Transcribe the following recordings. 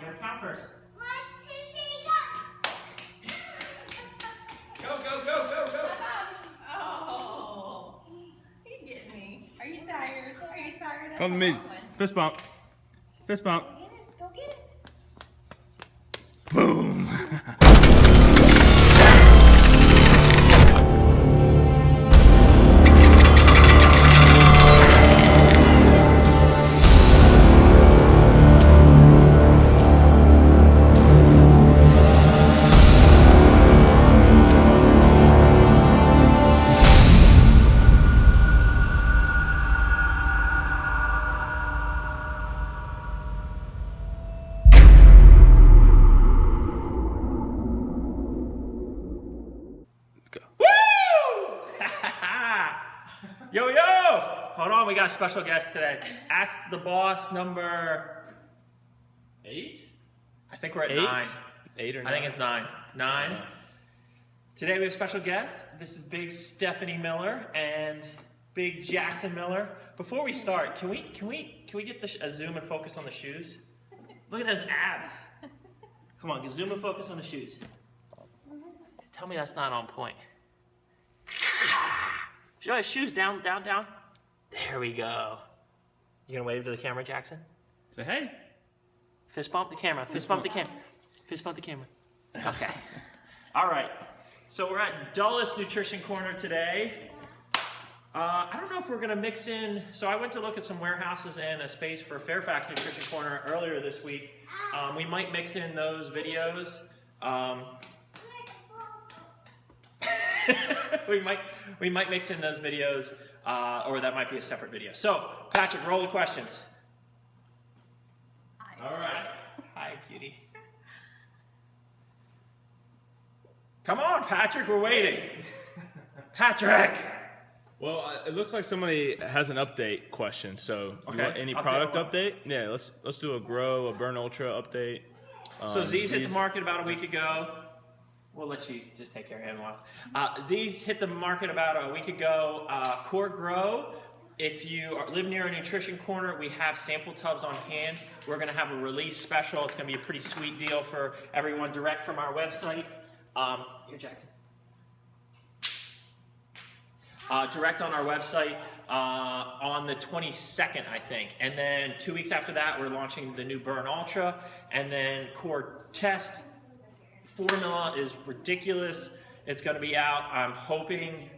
gotta count first. 1, 2, 3, go! Go, go, go, go, go. Oh, you get me. Are you tired? Are you tired? Come to me. Fist bump. Fist bump. Go get it. Boom. Yo, yo! Hold on, we got a special guest today. Ask the Boss number 8? I think we're at 9. 8 or 9? I think it's 9. 9. Today we have a special guest. This is Big Stephanie Miller and Big Jackson Miller. Before we start, can we get a zoom and focus on the shoes? Look at those abs. Come on, zoom and focus on the shoes. Tell me that's not on point. Shoes down, down, down. There we go. You gonna wave to the camera, Jackson? Say hey. Fist bump the camera. Fist bump the camera. Fist bump the camera. Okay. All right. So we're at Dullest Nutrition Corner today. I don't know if we're gonna mix in. So I went to look at some warehouses and a space for Fairfax Nutrition Corner earlier this week. We might mix in those videos. we might mix in those videos, or that might be a separate video. So, Patrick, roll the questions. All right. Hi, cutie. Come on, Patrick, we're waiting. Patrick! Well, it looks like somebody has an update question. So, you Okay. want any Update product on what? update? Yeah, let's do a Grow, a Burn Ultra update. So Z's hit the market about a week ago. We'll let you just take care of him a while. Z's hit the market about a week ago. Core Grow, if you live near a nutrition corner, we have sample tubs on hand. We're going to have a release special. It's going to be a pretty sweet deal for everyone direct from our website. Here, Jackson. Direct on our website on the 22nd, I think. And then 2 weeks after that, we're launching the new Burn Ultra. And then Core Test. Formula is ridiculous. It's going to be out. I'm hoping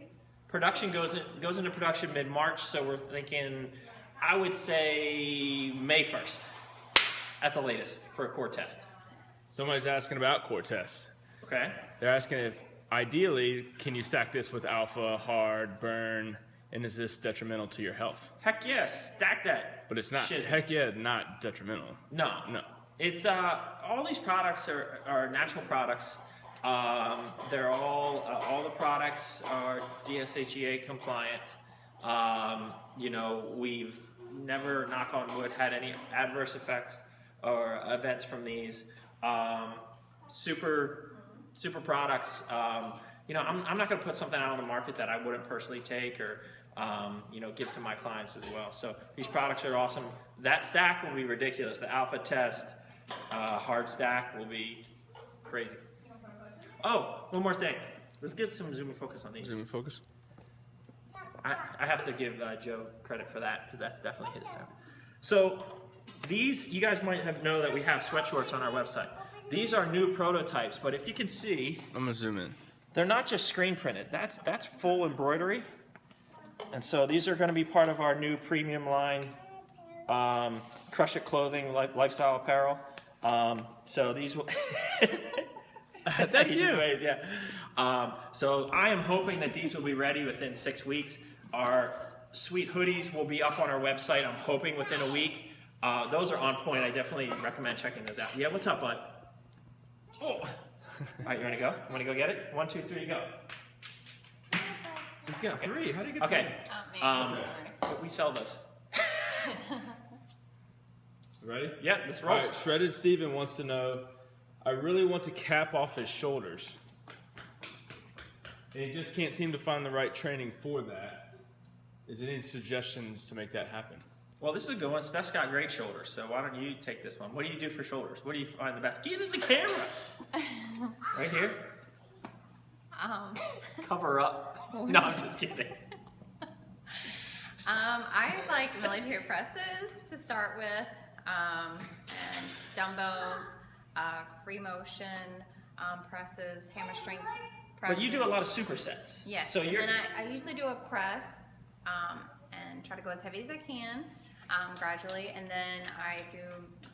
production goes into production mid-March, so we're thinking, I would say May 1st at the latest for a Core Test. Somebody's asking about Core Test. Okay. They're asking if, ideally, can you stack this with Alpha, Hard, Burn, and is this detrimental to your health? Heck yes, stack that. But it's not. Shiz. Heck yeah, not detrimental. No. No. It's all these products are natural products. They're all the products are DSHEA compliant. You know, we've never, knock on wood, had any adverse effects or events from these. Super products. You know, I'm not going to put something out on the market that I wouldn't personally take or you know, give to my clients as well. So these products are awesome. That stack will be ridiculous. The Alpha Test hard stack will be crazy. Oh, one more thing. Let's get some zoom and focus on these. Zoom and focus. I have to give Joe credit for that because that's definitely his time. So these, you guys might know that we have sweatshorts on our website. These are new prototypes, but if you can see, I'm gonna zoom in. they're not just screen printed. That's full embroidery. And so these are going to be part of our new premium line, Crush It clothing, lifestyle apparel. So these will. Thank you. Ways, yeah. So I am hoping that these will be ready within 6 weeks. Our sweet hoodies will be up on our website. I'm hoping within a week. Those are on point. I definitely recommend checking those out. Yeah, what's up, bud? Oh. All right, you want to go? You want to go get it? 1, 2, 3, go. He's got 3. How do you get 3? Okay. But we sell those. Ready? Yeah, let's roll. All right, Shredded Steven wants to know, I really want to cap off his shoulders. And he just can't seem to find the right training for that. Is there any suggestions to make that happen? Well, this is a good one. Steph's got great shoulders, so why don't you take this one? What do you do for shoulders? What do you find the best? Get in the camera. Right here. Cover up. No, I'm just kidding. I like military presses to start with, and dumbbells, free motion presses, hammer strength presses. But you do a lot of supersets. Yes, So and you're. then I usually do a press and try to go as heavy as I can gradually, and then I do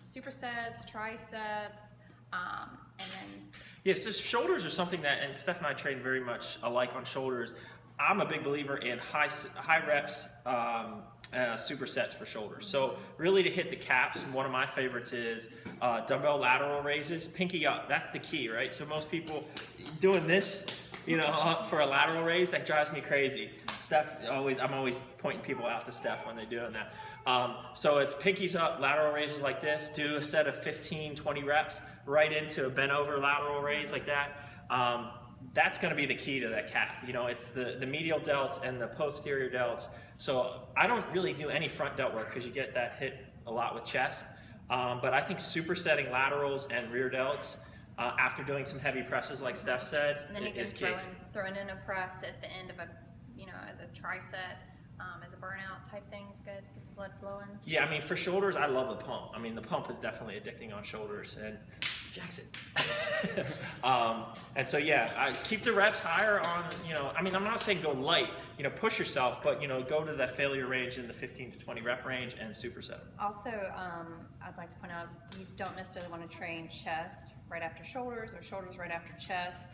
supersets, trisets, and then Yes, so shoulders are something that, and Steph and I train very much alike on shoulders. I'm a big believer in high reps supersets for shoulders. So really to hit the caps, one of my favorites is dumbbell lateral raises, pinky up. That's the key, right? So most people doing this, for a lateral raise, that drives me crazy. I'm always pointing people out to Steph when they're doing that. So it's pinkies up, lateral raises like this. Do a set of 15, 20 reps right into a bent over lateral raise like that. That's going to be the key to that cap. It's the medial delts and the posterior delts. So I don't really do any front delt work because you get that hit a lot with chest. But I think supersetting laterals and rear delts after doing some heavy presses, like Steph said, and then you can is key. throw in a press at the end of as a tricep, as a burnout type thing is good to get the blood flowing. Yeah, I mean, for shoulders, I love the pump. I mean, the pump is definitely addicting on shoulders. And Jackson. And so, yeah, I keep the reps higher on, I'm not saying go light, push yourself, but, go to that failure range in the 15 to 20 rep range and superset. Also, I'd like to point out, you don't necessarily want to train chest right after shoulders or shoulders right after chest.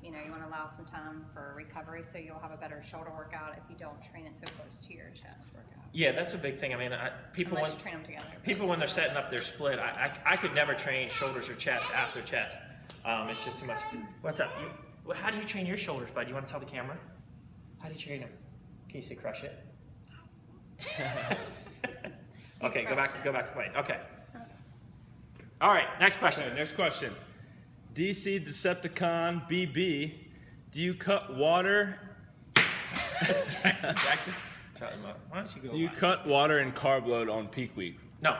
You want to allow some time for recovery, so you'll have a better shoulder workout if you don't train it so close to your chest workout. Yeah, that's a big thing. I mean, Unless you train them together. People when they're setting up their split, I could never train shoulders or chest after chest. It's just too much. What's up? How do you train your shoulders, bud? You want to tell the camera? How do you train them? Can you say crush it? Okay, go back to playing. Okay. All right, next question. Okay, next question. DC Decepticon BB, do you cut water? Jackson, why don't you go? Do you cut water and carb load on peak week? No.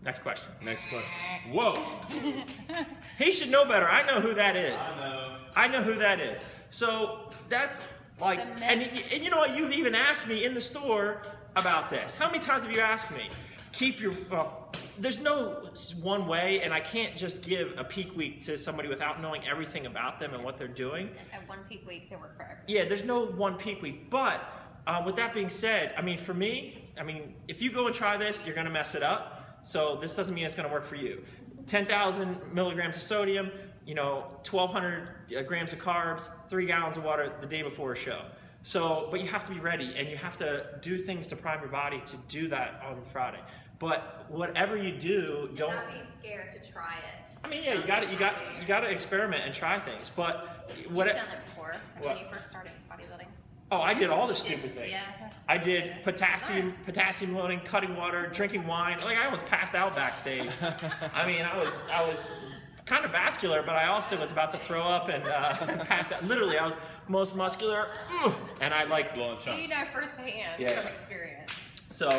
Next question. Next question. Whoa. He should know better. I know who that is. I know. I know who that is. So that's like, and you know what? You've even asked me in the store about this. How many times have you asked me? There's no one way, and I can't just give a peak week to somebody without knowing everything about them and what they're doing. At one peak week, they work for everyone. Yeah, there's no one peak week. But with that being said, for me, if you go and try this, you're going to mess it up. So this doesn't mean it's going to work for you. 10,000 milligrams of sodium, 1,200 grams of carbs, 3 gallons of water the day before a show. So, but you have to be ready, and you have to do things to prime your body to do that on Friday. But whatever you do, don't. Not be scared to try it. Yeah, you got to experiment and try things. But You've done it before when you first started bodybuilding. Oh, I did all the stupid things. Yeah. I did potassium loading, cutting water, drinking wine. I almost passed out backstage. I was kind of vascular, but I also was about to throw up and pass out. Literally, I was most muscular, and I blowing shots. So you know firsthand from experience. So,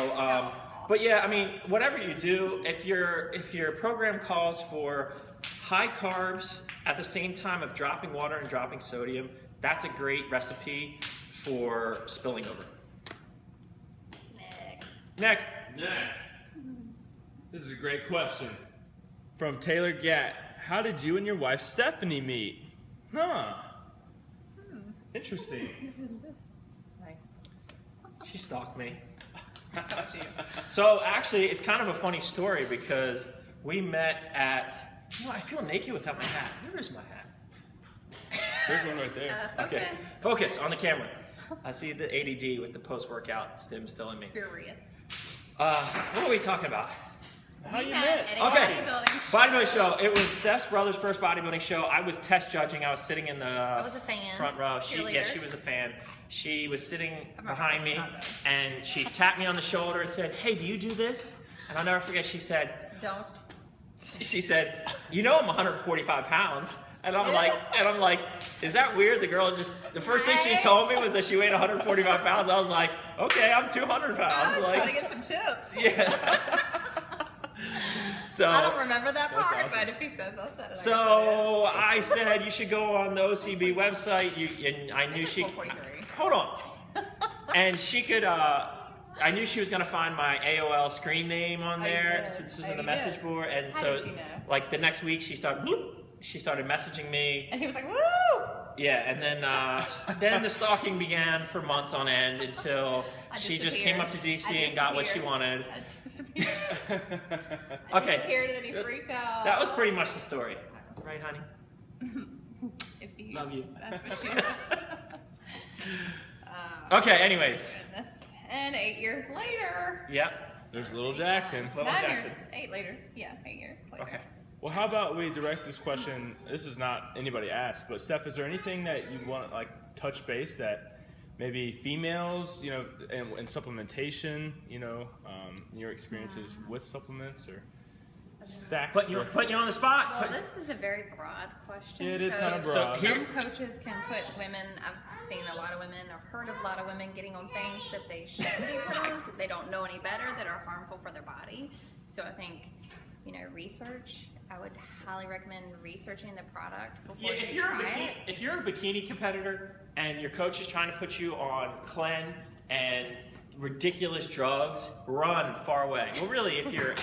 but yeah, whatever you do, if your program calls for high carbs at the same time of dropping water and dropping sodium, that's a great recipe for spilling over. Next. This is a great question. From Taylor Gatt. How did you and your wife Stephanie meet? Huh. Interesting. Nice. She stalked me. So actually, it's kind of a funny story because we met at. I feel naked without my hat. Where is my hat? There's one right there. Focus. Okay, focus on the camera. I see the ADD with the post-workout stim still in me. Furious. What are we talking about? How you met met? at a Okay, bodybuilding show. It was Steph's brother's first bodybuilding show. I was test judging. I was sitting in the was a fan. front row. She was a fan. She was sitting behind me, and she tapped me on the shoulder and said, "Hey, do you do this?" And I'll never forget. She said, Don't. She said, I'm 145 pounds. And I'm like, is that weird? The girl the first thing she told me was that she weighed 145 pounds. I was like, okay, I'm 200 pounds. I was like, trying to get some tips. yeah. So I don't remember that That's part, awesome. but if he says, I'll set it. So I said you should go on the OCB website. And I knew she. 443. Hold on. And she could. I knew she was gonna find my AOL screen name on Oh, you there did. since this was Oh, in the you message did. board, and How so did you know? like the next week she started messaging me. And he was like, woo! Yeah, and then the stalking began for months on end until I she just came up to DC I and got what she disappeared. wanted. I disappeared. I Okay. disappeared and then he freaked out. That was pretty much the story, right, honey? If you, Love you. That's what you. Okay. Anyways, Goodness. And 8 years later. yep. There's little Jackson. Little 9 Jackson. years. 8 later. Yeah, 8 years later. Okay. Well, how about we direct this question? This is not anybody asked, but Steph, is there anything that you want to like touch base that maybe females, in supplementation, in your experiences with supplements or stacks? Putting you on the spot. Well, this is a very broad question. Yeah, it is so kind of so broad. here- Some coaches can put women, I've seen a lot of women or heard of a lot of women getting on things that they shouldn't be put on, that they don't know any better, that are harmful for their body. So I think, research, I would highly recommend researching the product before Yeah, you try it. if you're a bikini competitor and your coach is trying to put you on clen and ridiculous drugs, run far away. Well, really, if you're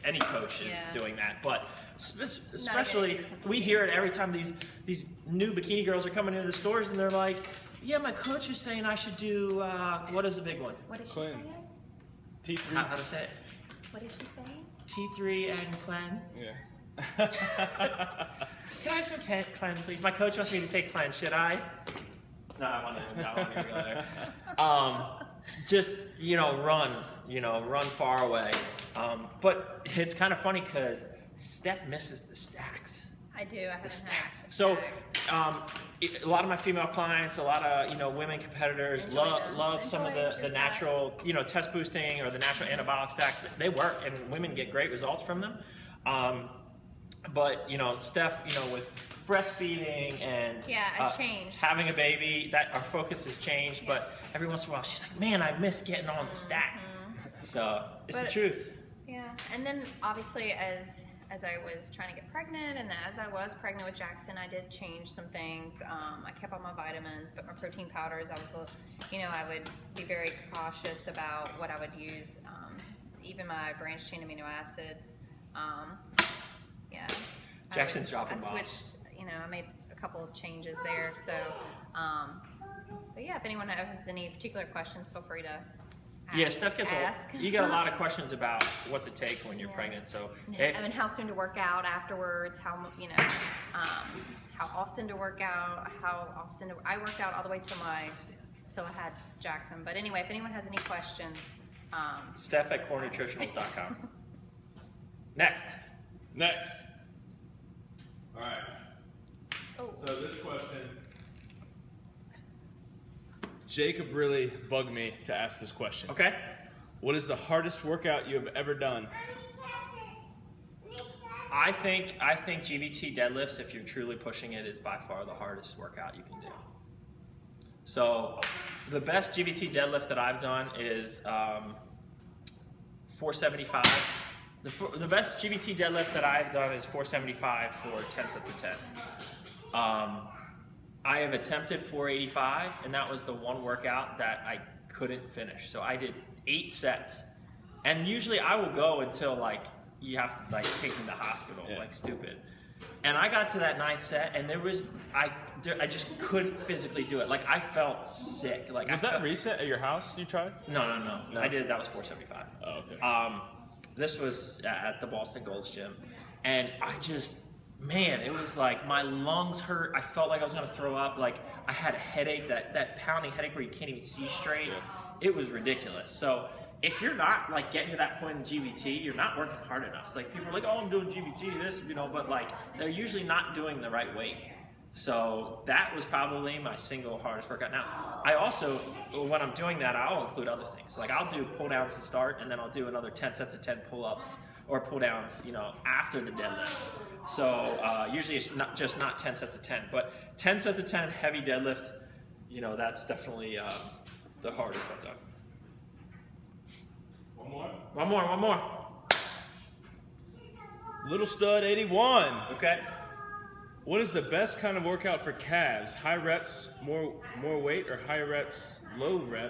any coach is Yeah. doing that, but if especially you're we hear it every time these new bikini girls are coming into the stores and they're like, "Yeah, my coach is saying I should do what is the big one? What did she Clean. say? T3. How to say it? What did she say? T3 and clen. Yeah. Can I have some clen, please? My coach wants me to take clen. Should I? No, I want to go there. Just run far away. But it's kind of funny because Steph misses the stacks. I do. I The haven't had stacks. a So, stack. a lot of my female clients, a lot of women competitors Enjoy them. love some of Enjoy the your natural test boosting or the natural anabolic stacks. They work and women get great results from them. But Steph, with breastfeeding and Yeah, I've changed. having a baby, that our focus has changed. Yeah. But every once in a while, she's like, "Man, I miss getting on the stack." So it's the But- truth. Yeah, and then obviously as I was trying to get pregnant, and as I was pregnant with Jackson, I did change some things. I kept all my vitamins, but my protein powders, I would be very cautious about what I would use. Even my branched chain amino acids. Yeah. Jackson's dropping I bombs. switched. I made a couple of changes there. So, but yeah, if anyone has any particular questions, feel free to. Yeah, Steph gets ask. you get a lot of questions about what to take when you're Yeah. pregnant. So I mean, how soon to work out afterwards? How often to work out? I worked out all the way till I had Jackson. But anyway, if anyone has any questions, Steph at CoreNutritionals.com. Next. All right. oh, So this question, Jacob really bugged me to ask this question. Okay. What is the hardest workout you have ever done? I think GVT deadlifts, if you're truly pushing it, is by far the hardest workout you can do. So the best GVT deadlift that I've done is 475. The best GVT deadlift that I've done is 475 for 10 sets of 10. I have attempted 485, and that was the one workout that I couldn't finish. So I did 8 sets, and usually I will go until you have to take me to the hospital like stupid. And I got to that 9th set, and I just couldn't physically do it. I felt sick. Was that reset at your house you tried? No. I did. That was 475. Oh, okay. This was at the Boston Gold's gym, and it was like my lungs hurt. I felt like I was gonna throw up. I had a headache, that pounding headache where you can't even see straight. Yeah. It was ridiculous. So if you're not getting to that point in GVT, you're not working hard enough. It's people are like, "Oh, I'm doing GVT, this," but they're usually not doing the right weight. So that was probably my single hardest workout. Now, I also, when I'm doing that, I'll include other things. I'll do pull downs to start, and then I'll do another 10 sets of 10 pull-ups or pull downs, after the deadlifts. So usually it's not 10 sets of 10, but 10 sets of 10 heavy deadlift, that's definitely the hardest I've done. One more. Little Stud 81. Okay. What is the best kind of workout for calves? High reps, more weight, or high reps, high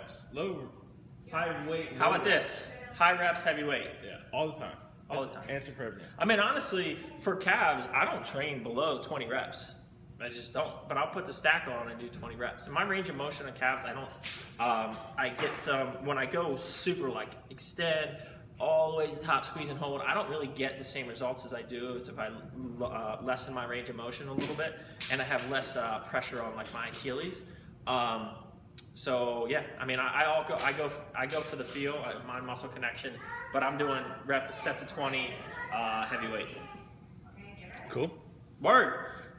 weight? How low about reps? this? High reps, heavy weight. Yeah, all the time. All That's the time. Answer for everything. I mean, honestly, for calves, I don't train below 20 reps. I just don't. But I'll put the stack on and do 20 reps. And my range of motion on calves, I don't. I get some when I go super like extend all the way to the top, squeeze and hold. I don't really get the same results as I do as if I lessen my range of motion a little bit, and I have less pressure on like my Achilles. So yeah, I mean, I go for the feel, mind muscle connection, but I'm doing sets of 20 heavyweight. Cool. Word.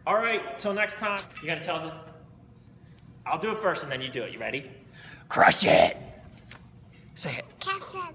All right. Till next time. You gonna tell them? I'll do it first, and then you do it. You ready? Crush it. Say it. Catsup.